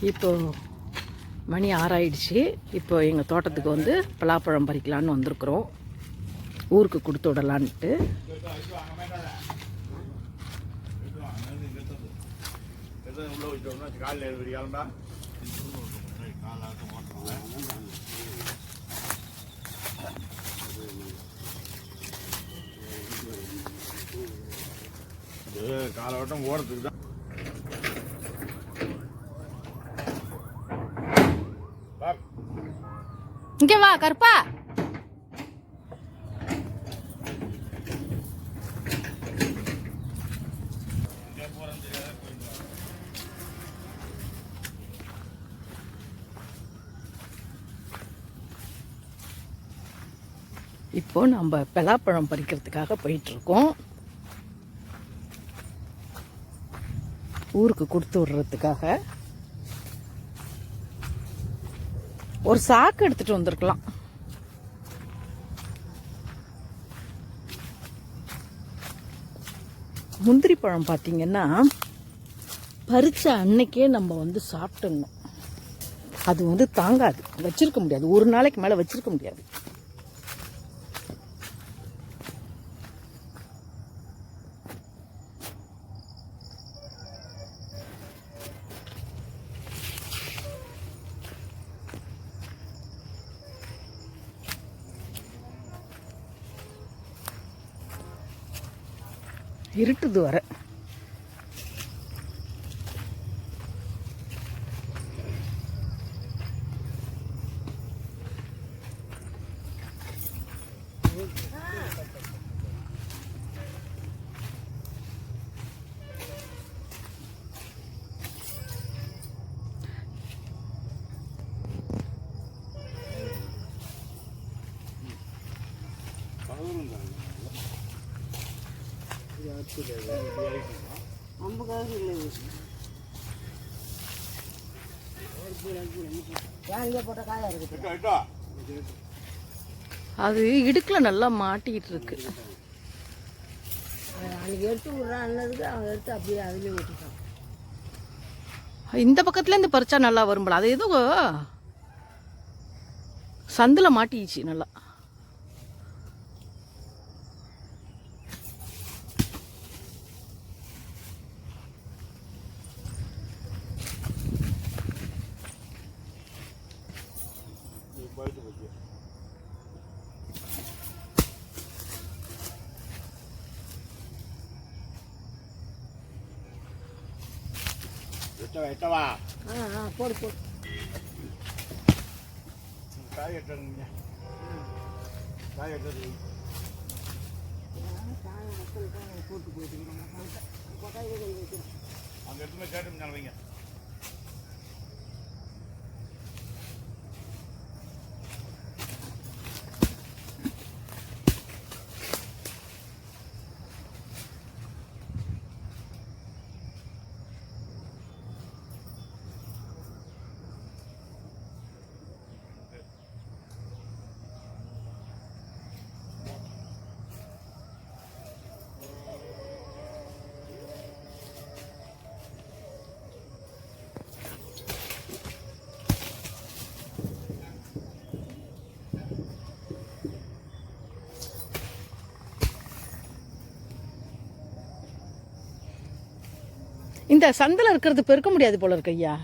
இப்போ மணி 6 ஆயிடுச்சு. இப்போ எங்கள் தோட்டத்துக்கு வந்து பலாப்பழம் பறிக்கலான்னு வந்திருக்குறோம், ஊருக்கு கொடுத்து விடலான்ட்டு. காலவட்டம் ஓரத்துக்கு தான். இங்கே வா கருப்பா. இப்போ நம்ம பலாப்பழம் பறிக்கிறதுக்காக போயிட்டுருக்கோம், ஊருக்கு கொடுத்து விடுறதுக்காக. ஒரு சாக்கு எடுத்துட்டு வந்திருக்கலாம். முந்திரி பழம் பார்த்தீங்கன்னா பறிச்ச அன்னைக்கே நம்ம வந்து சாப்பிட்டணும். அது வந்து தாங்காது, வச்சிருக்க முடியாது, ஒரு நாளைக்கு மேலே வச்சிருக்க முடியாது. இருட்டுது வர. அது இடுக்குல நல்லா மாட்டிக்கிட்டு இருக்கு. எடுத்து விடுறான்னதுக்கு அவன் எடுத்து அப்படியே அதுலேயே விட்டுட்டான். இந்த பக்கத்துல இருந்து பறிச்சா நல்லா வரும்பல, அது ஏதோ சந்தில் மாட்டிச்சு நல்லா. எட்டவா போடு போடு. காய் எட்டுங்க, காய் எட்டது போட்டு போயிட்டு அங்கே எடுத்துமே கேட்டு வைங்க. இந்த சந்தில் இருக்கிறது பெருக்க முடியாது போல இருக்கு ஐயா.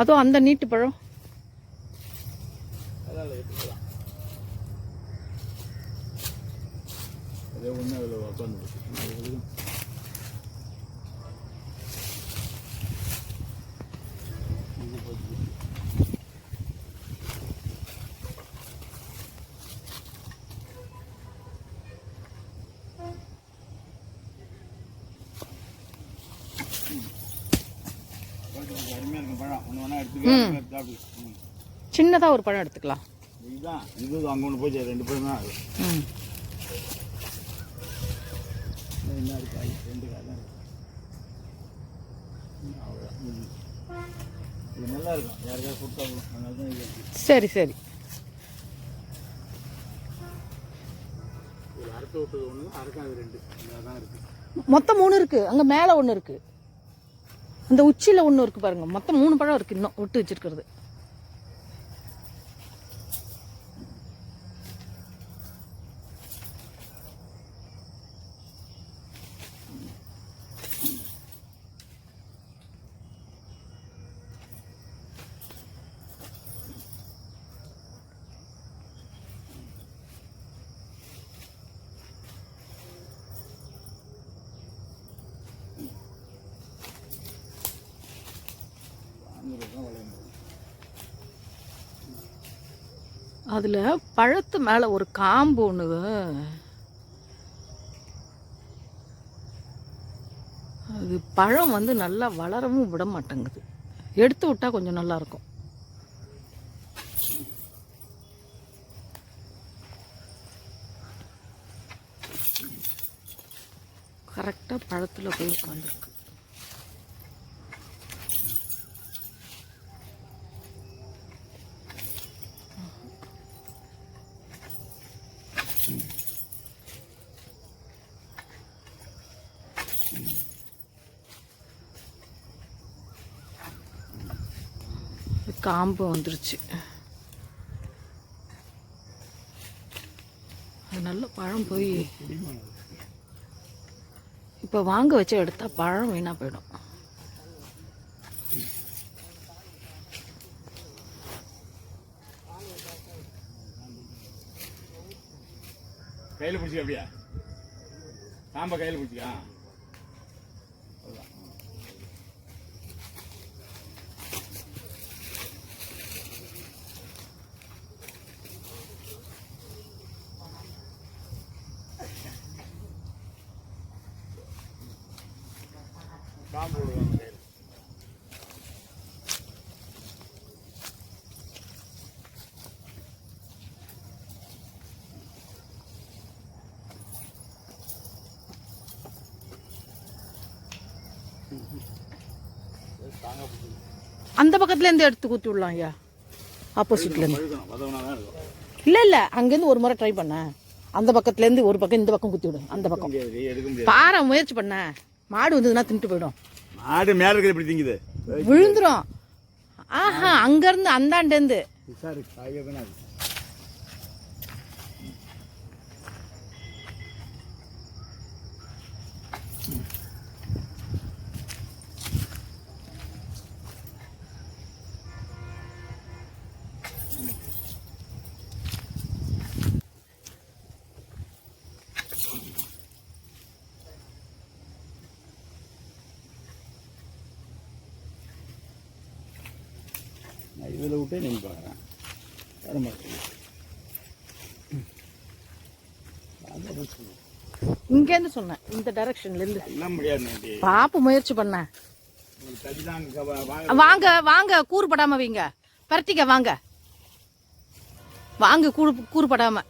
அதோ அந்த நீட்டு பழம். அதே ஒன்று அதில் உட்காந்து சின்னதா ஒரு பழம் எடுத்துக்கலாம். இதுதான் இது அங்கே ஒன்று போச்சு, ரெண்டு பழம் தான் அது. என்ன இருக்கு, ரெண்டு காய் தான் இருக்கு. இது நல்லா இருக்கும், யாருக்காவது கொடுத்தாலும் அதனால தான் இது இருக்கு. சரி சரி. இது அறுத்து விட்டது ஒன்று, அறுக்காது 2 இதாக தான் இருக்குது. மொத்தம் 3 இருக்குது. அங்கே மேலே ஒன்று இருக்குது, அந்த உச்சியில் ஒன்று இருக்குது பாருங்கள். மொத்தம் 3 பழம் இருக்குது இன்னும் விட்டு வச்சுருக்கிறது. அதில் பழத்து மேலே ஒரு காம்பு ஒன்று, அது பழம் வந்து நல்லா வளரவும் விட மாட்டேங்குது. எடுத்து விட்டால் கொஞ்சம் நல்லாயிருக்கும். கரெக்டாக பழத்தில் போய் உட்காந்துருக்கு. காம்பு வந்துருச்சு. அது நல்ல பழம் போய் இப்போ வாங்க வச்சு எடுத்தா பழம் வீணாக போயிடும். கையில் பிடிச்சிக்க, அப்படியா காம்பை கையில் பிடிச்சிக்கா. காம்பு விடுவாங்க கையில். அந்த பக்கத்துலேருந்து எடுத்து குத்தி விடலாம் ஐயா, ஆப்போசிட்லேருந்து. உதவுனா தான் இருக்கும். இல்லை அங்கேருந்து ஒரு முறை ட்ரை பண்ண, அந்த பக்கத்துலேருந்து ஒரு பக்கம் இந்த பக்கம் குத்தி விடு. அந்த பக்கம் எடுக்க முடியாது. பாறை முயற்சி பண்ண, மாடு வந்ததுன்னா தின்ட்டு போயிடும். மாடு மேலே இருக்கிறது இப்படி திங்குது, விழுந்துரும். ஆஹா, அங்கேருந்து அந்தாண்டேருந்து சார் காய்கறி தானே அது. நான் இதில் விட்டே நீங்கள் பார்க்குறேன் வர மாட்டேன். இங்கேருந்து சொன்னேன், இந்த டைரக்ஷன்லேருந்து எல்லாம் முடியாது. பாப்பு முயற்சி பண்ண. தடி தான் வாங்க வாங்க, கூறுபடாம வைங்க, பரட்டிக்க வாங்க வாங்க, கூறுபடாம.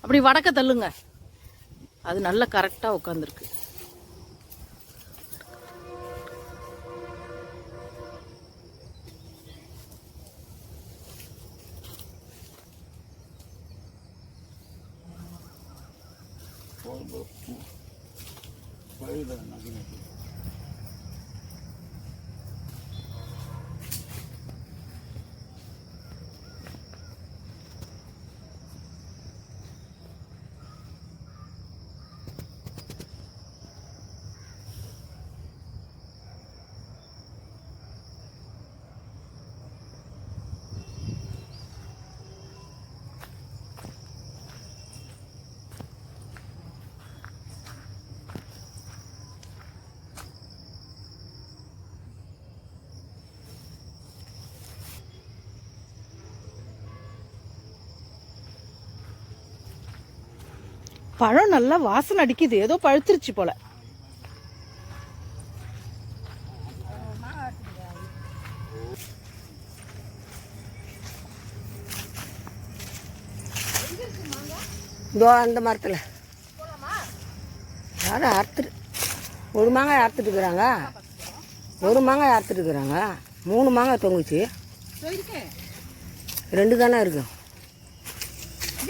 அப்படி வடக்க தள்ளுங்க, அது நல்லா கரெக்டாக உட்காந்துருக்கு. பழம் நல்லா வாசனை அடிக்குது, ஏதோ பழுத்துருச்சு போல. இதோ அந்த மரத்தில் யாரும் அறுத்துட்டு ஒரு மாங்காய் அறுத்துட்டு இருக்கிறாங்க, ஒரு மாங்காய் அறுத்துட்டு இருக்கிறாங்க. 3 மாங்காய் தொங்குச்சு, இருக்கு 2 தானே இருக்கு.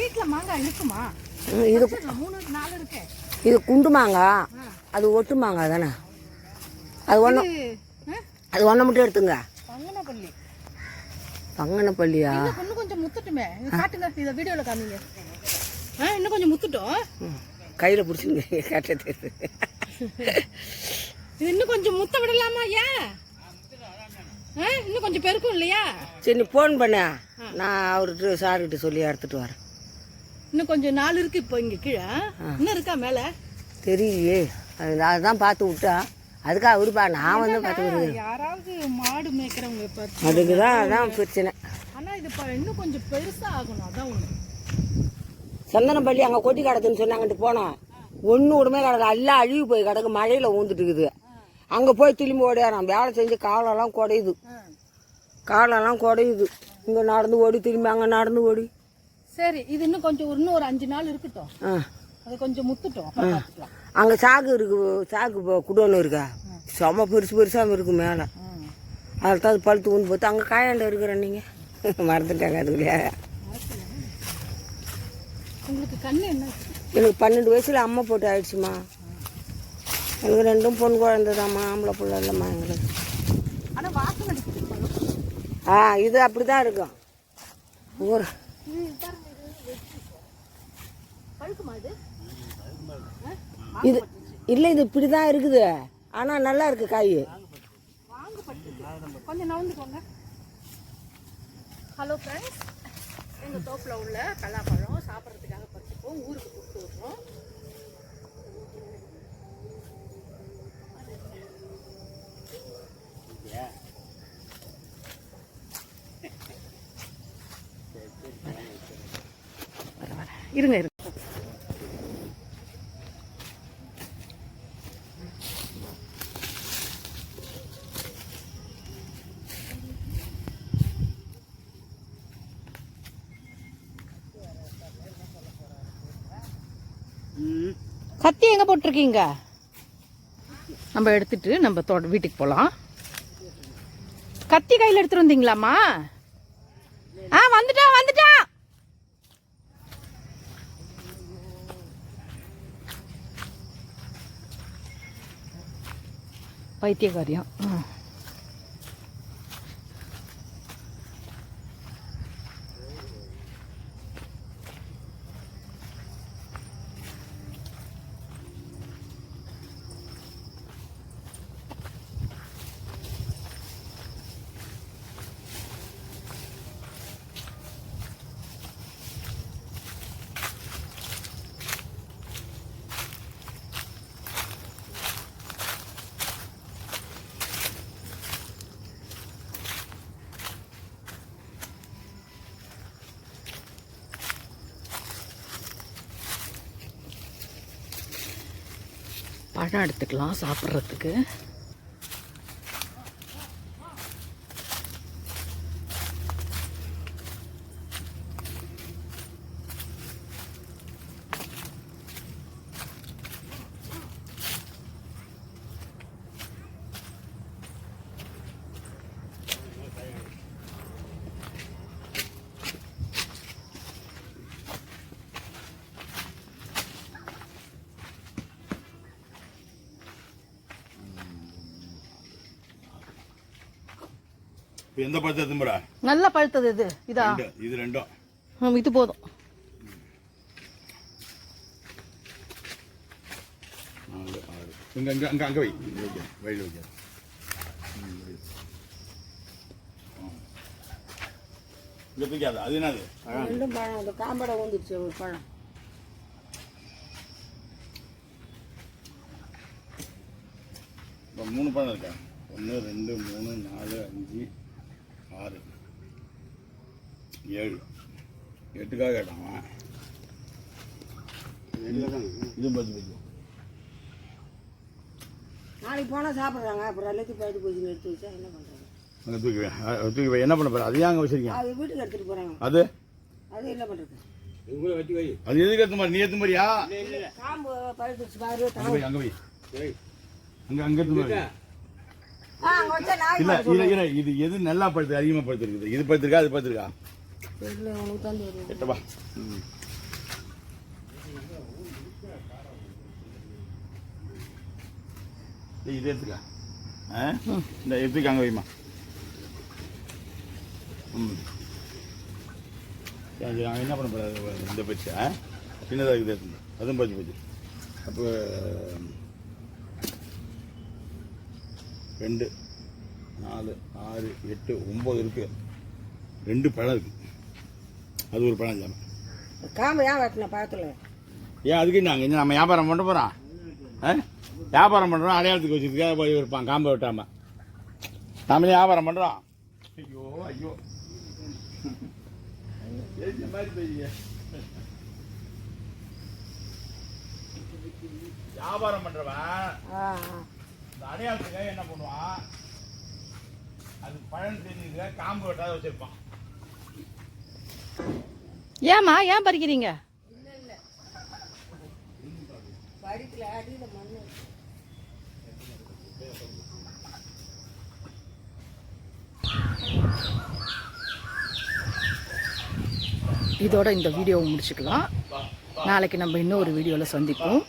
வீட்டில் மாங்காய் இருக்குமா? இது 3-4 இருக்கு. இது குண்டு மாங்காய், அது ஒட்டு மாங்காய் தானே. அது ஒன்று, அது ஒன்றை மட்டும் எடுத்துங்க. பங்கனப்பள்ளி. பங்கனப்பள்ளியா? இன்னும் கொஞ்சம் முத்துட்டுமே, காட்டுங்க, இதை வீடியோவில் காமிங்க. இன்னும் கொஞ்சம் முத்துட்டோம். கையில் பிடிச்சிங்க கேட்டது. இது இன்னும் கொஞ்சம் முத்த விடலாமா? ஏன் இன்னும் கொஞ்சம் பெருக்கும் இல்லையா? சரி நீ ஃபோன் பண்ண, நான் அவர்கிட்ட சார்கிட்ட சொல்லி எடுத்துட்டு வரேன். இன்னும் கொஞ்சம் 4 இருக்கு. இப்போ இங்கே கீழே இன்னும் இருக்கா மேலே தெரியலையே, அதுதான் பார்த்து விட்டா. அதுக்காக அவருப்பா, நான் வந்து பார்த்து விடுவேன். யாராவது மாடு மேய்க்கிறவங்க பார்த்து அதுக்கு தான் அதான் பிரச்சனை. ஆனால் இது இன்னும் கொஞ்சம் பெருசாக ஆகணும், அதான் ஒன்று. சந்தனப்பள்ளி அங்கே கொட்டி கிடக்குன்னு சொன்னாங்கட்டு போனோம், ஒன்றும் உடனே கிடக்கு, எல்லாம் அழுகி போய் கிடக்கு, மழையில் ஊந்துட்டு இருக்குது. அங்கே போய் திரும்பி ஓடியாரான், வேலை செஞ்சு காலெல்லாம் குடையுது, காலெல்லாம் குடையுது. இங்கே நடந்து ஓடி, திரும்பி அங்கே நடந்து ஓடி. சரி, இது இன்னும் கொஞ்சம் இன்னும் ஒரு 5 நாள் இருக்கட்டும், அது கொஞ்சம் முத்துட்டோம். அங்கே சாகு இருக்கு, சாகு குடோன்னு இருக்கா, செம்ம பெருசு பெருசாக இருக்கு மேலே. அதில் தான் அது பழுத்து ஊந்து பார்த்து அங்கே காயாண்ட இருக்கிறேன். நீங்கள் மறந்துட்டாங்க அதுக்குள்ளே. உங்களுக்கு கண்ணு என்ன? எனக்கு 12 வயசில் அம்மா போட்டு ஆயிடுச்சுமா. எனக்கு 2 பொண்ணு குழந்தைதாம்மா, ஆம்பளை பிள்ளை இல்லைம்மா எங்களுக்கு. ஆனால் வாசனை அடிக்குது. இது அப்படி தான் இருக்கும். ஒரு இது இல்லை, இது இப்படி தான் இருக்குது. ஆனால் நல்லா இருக்கு காய். கொஞ்சம் நவந்துக்கோங்க. ஹலோ ஃப்ரெண்ட்ஸ், எங்கள் தோப்பில் உள்ள பலாப்பழம் சாப்பிட்றதுக்காக பறிச்சுப்போம், ஊருக்கு கொடுத்து விட்றோம். இருங்க இருங்க. கத்தி எங்க போட்டிருக்கீங்க? நம்ம எடுத்துட்டு நம்ம வீட்டுக்கு போலாம். கத்தி கையில் எடுத்துட்டு வந்தீங்களாம்மா? வந்துட்டா வந்துட்டா. பைத்தியக்காரியம். பழம் எடுத்துக்கலாம் சாப்பிட்றதுக்கு. எந்த பழத்தை எடுத்தும்பா? நல்லா பழுத்தது இது. இதா? இது 2. இது போதும். 4 6 அங்க வை, வயல் வைக்க. இங்க தூக்காத. அது என்னது? 2 பழம், அந்த காம்படை வந்துருச்சு ஒரு பழம். இப்போ 3 பழம் இருக்கா? 1 2 3 4 5 6 7 8க்காக கேட்டான். இது பத்து நாளைக்கு போனால் சாப்பிட்றாங்க, அப்புறம் எல்லாத்தையும் பழுத்து போச்சு எடுத்து வச்சா என்ன பண்ணுறாங்க? அங்கே தூக்கி என்ன பண்ண போகிற? அதையும் அங்கே வச்சுருக்கீங்க? அது வீட்டுக்கு எடுத்துகிட்டு போகிறாங்க. அது அது என்ன பண்ணுறது? அது எதுக்கு எடுத்த மாதிரி நீ எடுத்த மாதிரியா காம்பு பழுத்துச்சு பாரு. அங்க போய் அங்க எடுத்த மாதிரி அங்க வச்சா நாய் இல்ல இல்ல இல்ல இது எது நல்லா படுத்து அதிகமா படுத்து இருக்குது இது படுத்துருக்கா அது படுத்துருக்கா தெரியல, உனக்கு தான் தெரியும். எட்டப்பா இது எடுத்துக்கா இந்த எடுத்துக்க அங்க வைமா நாங்கள் என்ன பண்ண போகிறோம் இந்த பச்சு சின்னதாக இருக்குது அதுவும் பச்சு போச்சு அப்போ 2 4 6 8 9 இருக்கு 2 பழம் இருக்கு அது ஒரு பழம் சாமி காம்பு ஏன் வெட்டின பழத்தில்? ஏன் அதுக்கு நாங்கள் நம்ம வியாபாரம் பண்ண போகிறோம் வியாபாரம் பண்ணுறோம் அடையாளத்துக்கு வச்சுருக்கா இருப்பான் காம்பை வெட்டாமல் நாம வியாபாரம் பண்ணுறோம். ஐயோ ஐயோ வியாபாரம் பண்றவன் இந்த அடையாளத்துக்காக என்ன பண்ணுவான் அது பழம் தெரிஞ்சதுக்காக காம்பு வெட்டாத வச்சிருப்பான். ஏம்மா ஏன் பறிக்கிறீங்க? இதோட இந்த வீடியோவை முடிச்சுக்கலாம். நாளைக்கு நம்ம இன்னொரு வீடியோவில் சந்திப்போம்.